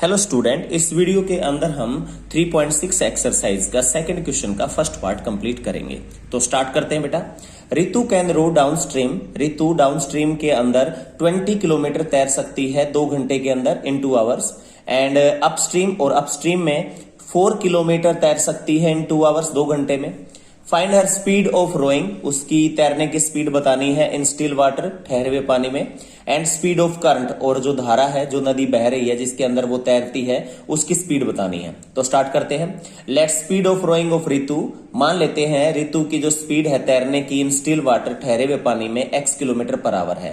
Hello student, इस video के अंदर हम 3.6 एक्सरसाइज का सेकंड क्वेश्चन का फर्स्ट पार्ट कंप्लीट करेंगे। तो स्टार्ट करते हैं बेटा। Ritu can row downstream. Ritu downstream के अंदर 20 किलोमीटर तैर सकती है 2 घंटे के अंदर इन 2 आवर्स। एंड अपस्ट्रीम और अपस्ट्रीम में 4 किलोमीटर तैर सकती है इन 2 आवर्स, 2 घंटे में। Find her speed of rowing. उसकी तैरने की स्पीड बतानी है इन स्टिल वाटर, ठहरे हुए पानी में। एंड स्पीड ऑफ करंट, और जो धारा है, जो नदी बह रही है जिसके अंदर वो तैरती है, उसकी स्पीड बतानी है। तो स्टार्ट करते हैं। Let speed of rowing of Ritu. मान लेते हैं रितु की जो स्पीड है तैरने की इन स्टिल वाटर, ठहरे हुए पानी में, x किलोमीटर पर आवर है।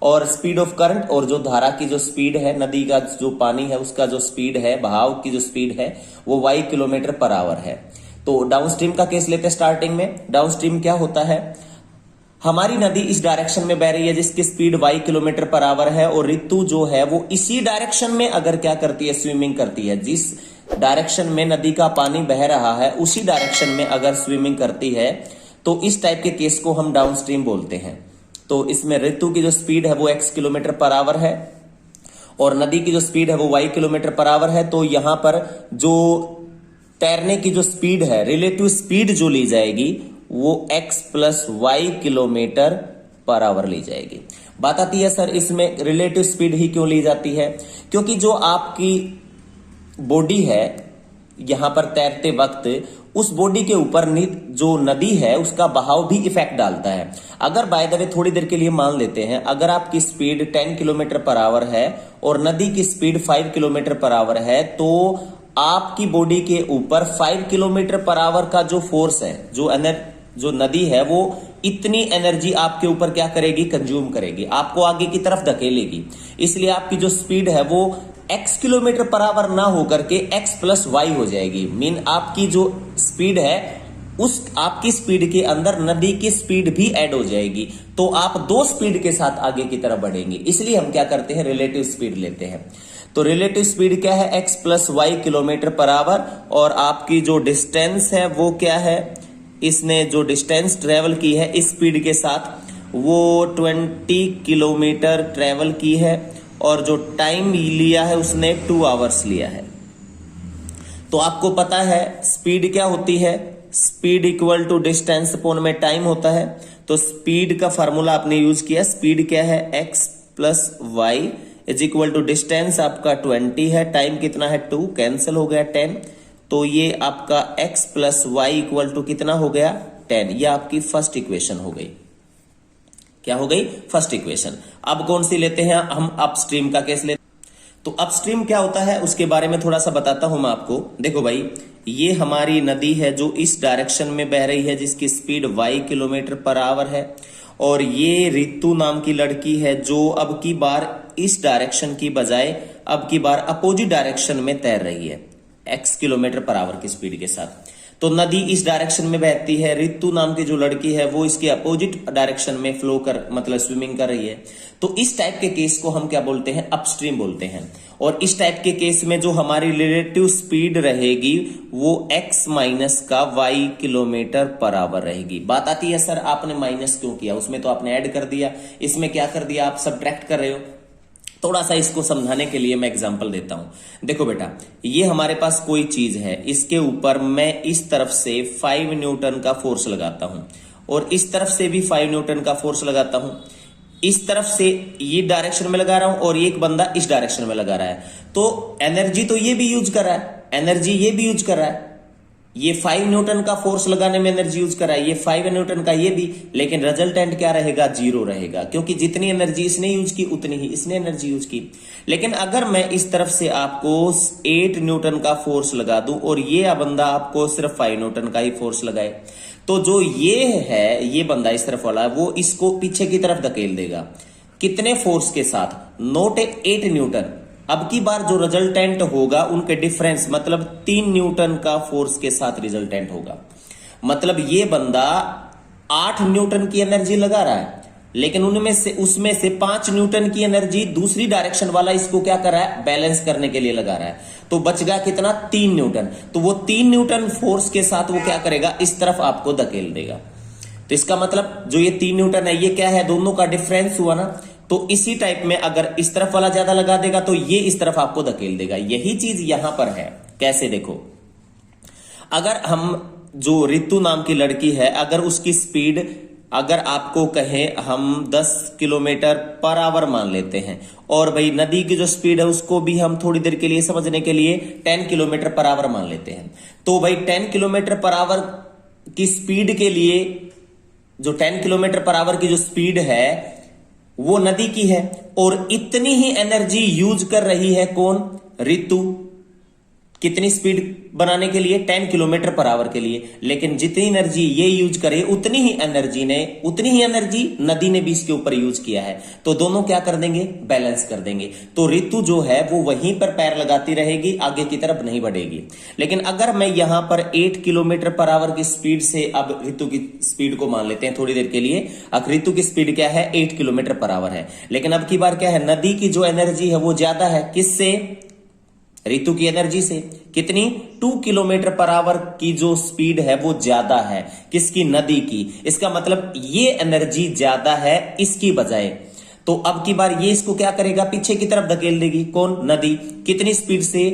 और स्पीड ऑफ करंट, और जो धारा की जो स्पीड है, नदी का जो पानी है उसका जो स्पीड है, बहाव की जो स्पीड है, वो y किलोमीटर पर आवर है। तो डाउनस्ट्रीम का केस लेते हैं। स्टार्टिंग में डाउनस्ट्रीम क्या होता है, हमारी नदी इस डायरेक्शन में बह रही है जिसकी speed y kilometre per our है, और रितु जो है वो इसी डायरेक्शन में अगर क्या करती है, स्विमिंग करती है। जिस डायरेक्शन में नदी का पानी बह रहा है उसी डायरेक्शन में अगर स्विमिंग करती है तो इस टाइप के केस को हम डाउनस्ट्रीम बोलते हैं। तो इसमें रितु की जो स्पीड है वो x किलोमीटर पर आवर है और नदी की जो स्पीड है वो y किलोमीटर पर आवर है। तो यहां पर जो तैरने की जो स्पीड है, रिलेटिव स्पीड जो ली जाएगी वो x plus y kilometre per hour ली जाएगी। बात आती है सर इसमें रिलेटिव स्पीड ही क्यों ली जाती है, क्योंकि जो आपकी बॉडी है यहां पर तैरते वक्त, उस बॉडी के ऊपर जो नदी है उसका बहाव भी इफेक्ट डालता है। अगर बाय द वे थोड़ी देर के लिए मान लेते हैं, अगर आपकी स्पीड 10 किलोमीटर पर आवर है और नदी की स्पीड 5 किलोमीटर पर आवर है, तो आपकी बॉडी के ऊपर 5 किलोमीटर पर आवर का जो फोर्स है, जो नदी है, वो इतनी एनर्जी आपके ऊपर क्या करेगी, कंज्यूम करेगी, आपको आगे की तरफ धकेलेगी। इसलिए आपकी जो स्पीड है वो x किलोमीटर पर आवर ना होकर के x प्लस वाई हो जाएगी। मीन आपकी जो स्पीड है उस आपकी स्पीड के अंदर नदी की स्पीड भी ऐड हो जाएगी, तो आप 2 स्पीड के साथ आगे की तरफ बढ़ेंगे। इसलिए हम क्या करते हैं, रिलेटिव स्पीड लेते हैं। तो रिलेटिव स्पीड क्या है, x plus y kilometre per hour, और आपकी जो डिस्टेंस है वो क्या है, इसने जो डिस्टेंस ट्रेवल की है इस स्पीड के साथ वो 20 किलोमीटर ट्रेवल की है, और जो टाइम लिया है उसने 2 आवर्स लिया है। तो आपको पता है स्पीड क्या होती है, speed equal to distance upon में टाइम होता है। तो स्पीड का फार्मूला आपने यूज किया, स्पीड क्या है, x plus y is equal to distance आपका 20 है, टाइम कितना है 2, कैंसिल हो गया 10। तो ये आपका x plus y equal to कितना हो गया, 10। ये आपकी फर्स्ट इक्वेशन हो गई। क्या हो गई, फर्स्ट इक्वेशन। अब कौन सी लेते हैं हम, अपस्ट्रीम का केस लेते हैं। तो अपस्ट्रीम क्या होता है उसके बारे में थोड़ा सा बताता हूं मैं आपको। देखो भाई, ये हमारी नदी है जो इस डायरेक्शन में बह रही है जिसकी speed y kilometre per our है, और ये रितु नाम की लड़की है जो अब की बार इस डायरेक्शन की बजाय अब की बार अपोजिट डायरेक्शन में तैर रही है x किलोमीटर पर आवर की स्पीड के साथ। तो नदी इस डायरेक्शन में बहती है, रितु नाम की जो लड़की है वो इसके अपोजिट डायरेक्शन में फ्लो कर मतलब स्विमिंग कर रही है। तो इस टाइप के केस को हम क्या बोलते हैं, अपस्ट्रीम बोलते हैं। और इस टाइप के केस में जो हमारी रिलेटिव स्पीड रहेगी वो x माइनस का y किलोमीटर पर आवर रहेगी। बात आती है सर आपने माइनस क्यों किया, उसमें तो आपने ऐड कर दिया, इसमें क्या कर दिया, आप सब्ट्रैक्ट कर रहे हो। थोड़ा सा इसको समझाने के लिए मैं एग्जांपल देता हूं। देखो बेटा, ये हमारे पास कोई चीज है, इसके ऊपर मैं इस तरफ से 5 न्यूटन का फोर्स लगाता हूं और इस तरफ से भी 5 न्यूटन का फोर्स लगाता हूं। इस तरफ से ये डायरेक्शन में लगा रहा हूं और एक बंदा इस डायरेक्शन में लगा रहा है, तो एनर्जी तो ये भी यूज कर रहा है, एनर्जी ये भी यूज कर रहा है। ये 5 न्यूटन का फोर्स लगाने में एनर्जी यूज करा है, ये 5 न्यूटन का ये भी, लेकिन रिजल्टेंट क्या रहेगा, 0 रहेगा, क्योंकि जितनी एनर्जी इसने यूज की उतनी ही इसने एनर्जी यूज की। लेकिन अगर मैं इस तरफ से आपको 8 न्यूटन का फोर्स लगा दूं और ये बंदा आपको सिर्फ 5 न्यूटन का ही फोर्स लगाए, तो जो ये है, ये बंदा इस तरफ वाला है, वो इसको पीछे की तरफ धकेल देगा। कितने फोर्स के साथ, नॉट 8 न्यूटन। अब की बार जो रिजल्टेंट होगा उनके डिफरेंस, मतलब 3 न्यूटन का फोर्स के साथ रिजल्टेंट होगा। मतलब ये बंदा 8 न्यूटन की एनर्जी लगा रहा है, लेकिन उसमें से 5 न्यूटन की एनर्जी दूसरी डायरेक्शन वाला इसको क्या कर रहा है, बैलेंस करने के लिए लगा रहा है। तो बच गया कितना, 3 न्यूटन। तो वो 3 न्यूटन फोर्स के साथ वो क्या करेगा, इस तरफ आपको धकेल देगा। तो इसका मतलब जो ये 3 न्यूटन है ये क्या है, दोनों का डिफरेंस हुआ ना। तो इसी टाइप में अगर इस तरफ वाला ज्यादा लगा देगा तो ये इस तरफ आपको धकेल देगा। यही चीज यहां पर है। कैसे? देखो, अगर हम जो रितु नाम की लड़की है, अगर उसकी स्पीड अगर आपको कहें हम 10 किलोमीटर पर आवर मान लेते हैं, और भाई नदी की जो स्पीड है उसको भी हम थोड़ी देर के लिए समझने के लिए 10 किलोमीटर पर आवर मान लेते हैं। तो भाई 10 किलोमीटर पर आवर की स्पीड के लिए, जो 10 किलोमीटर पर आवर की जो स्पीड है वो नदी की है, और इतनी ही एनर्जी यूज कर रही है कौन? रितु। कितनी स्पीड बनाने के लिए? 10 किलोमीटर पर आवर के लिए। लेकिन जितनी एनर्जी ये यूज करे उतनी ही एनर्जी नदी ने भी इसके ऊपर यूज किया है। तो दोनों क्या कर देंगे? बैलेंस कर देंगे। तो रितु जो है वो वहीं पर पैर लगाती रहेगी, आगे की तरफ नहीं बढ़ेगी। लेकिन अगर मैं यहां पर 8 किलोमीटर पर आवर की स्पीड से, अब रितु की स्पीड को मान लेते हैं थोड़ी देर के लिए। अब रितु की स्पीड क्या है? 8 किलोमीटर पर आवर है। लेकिन अब की बार क्या है? नदी की जो एनर्जी है वो ज्यादा है। किससे? रितु की एनर्जी से। कितनी? 2 किलोमीटर पर आवर की जो स्पीड है वो ज्यादा है। किसकी? नदी की। इसका मतलब ये एनर्जी ज्यादा है इसकी बजाय। तो अब की बार ये इसको क्या करेगा? पीछे की तरफ धकेल देगी। कौन? नदी। कितनी स्पीड से?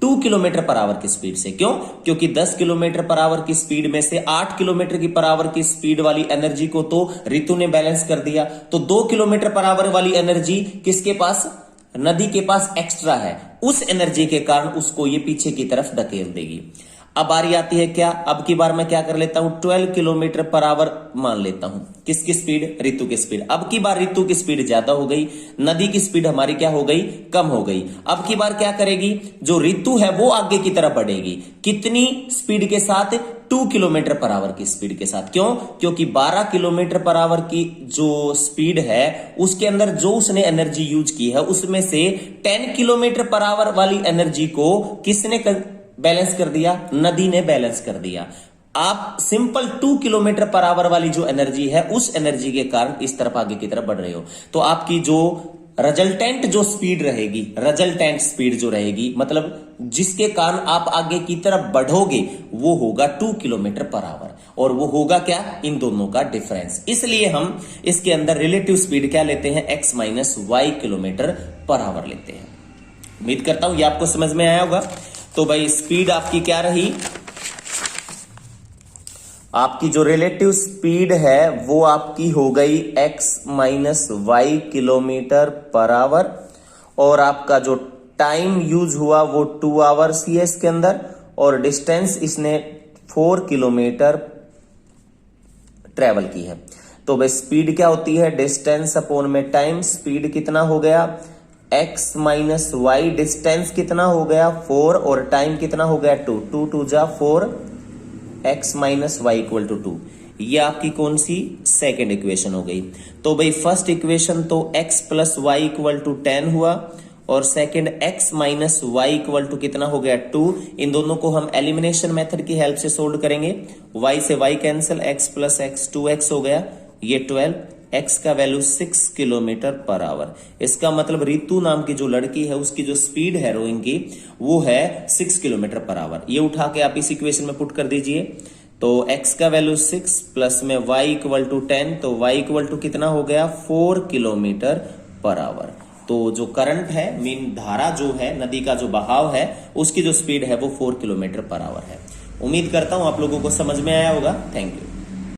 2 किलोमीटर पर आवर की स्पीड से। क्यों? क्योंकि 10 किलोमीटर पर आवर की स्पीड में से 8 किलोमीटर की पर आवर की स्पीड वाली एनर्जी को तो रितु ने बैलेंस कर दिया। तो 2 किलोमीटर पर आवर वाली एनर्जी किसके पास? नदी के पास एक्स्ट्रा है। उस एनर्जी के कारण उसको ये पीछे की तरफ धकेल देगी। अब बारी आती है क्या? अब की बार मैं क्या कर लेता हूं? 12 किलोमीटर पर आवर मान लेता हूं। किसकी स्पीड? रितु की स्पीड। अब की बार रितु की स्पीड ज्यादा हो गई, नदी की स्पीड हमारी क्या हो गई? कम हो गई। अब की बार क्या करेगी? जो रितु है वो आगे की तरफ बढ़ेगी। कितनी स्पीड के साथ? 2 किलोमीटर पर आवर की स्पीड के साथ। क्यों? क्योंकि 12 किलोमीटर पर आवर की जो स्पीड है उसके अंदर जो उसने एनर्जी यूज की है उसमें से 10 किलोमीटर पर आवर वाली एनर्जी को किसने बैलेंस कर दिया? नदी ने बैलेंस कर दिया। आप सिंपल 2 किलोमीटर पर आवर वाली जो एनर्जी है उस एनर्जी के कारण इस तरफ आगे की तरफ बढ़ रहे हो। तो आपकी जो रिजल्टेंट जो स्पीड रहेगी, रिजल्टेंट स्पीड जो रहेगी, मतलब जिसके कारण आप आगे की तरफ बढ़ोगे, वो होगा 2 किलोमीटर पर आवर। और वो होगा क्या? इन दोनों का डिफरेंस। इसलिए हम इसके अंदर रिलेटिव स्पीड क्या लेते हैं? x minus y kilometre per hour लेते हैं। उम्मीद करता हूं ये आपको समझ में आया होगा। तो भाई स्पीड आपकी क्या रही? आपकी जो रिलेटिव स्पीड है वो आपकी हो गई x minus y kilometre per hour, और आपका जो टाइम यूज हुआ वो 2 आवर्स ही है इसके अंदर, और डिस्टेंस इसने 4 किलोमीटर ट्रेवल की है। तो भाई स्पीड क्या होती है? डिस्टेंस अपॉन में टाइम। स्पीड कितना हो गया? x minus Y. डिस्टेंस कितना हो गया? 4, और टाइम कितना हो गया? 2। 2 2 जा 4, x minus y equal to 2। ये आपकी कौन सी? सेकेंड इक्वेशन हो गई। तो भाई फर्स्ट इक्वेशन तो x plus y equal to 10 हुआ, और second x minus y equal to कितना हो गया? 2। इन दोनों को हम एलिमिनेशन मेथड की हेल्प से सोल्व करेंगे। y से y cancel, x plus x 2x हो गया, ये 12। x का वैल्यू 6 किलोमीटर पर आवर। इसका मतलब रितु नाम की जो लड़की है उसकी जो स्पीड है रोइंग की वो है 6 किलोमीटर पर आवर। ये उठा के आप इस इक्वेशन में पुट कर दीजिए। तो x का वैल्यू 6 प्लस में y इक्वल टू 10, तो y इक्वल टू कितना हो गया? 4 किलोमीटर पर आवर। तो जो करंट है, मीन धारा जो है, नदी का जो बहाव है, उसकी जो स्पीड है वो 4 किलोमीटर पर आवर है। उम्मीद करता हूं आप लोगों को समझ में आया होगा। Thank you.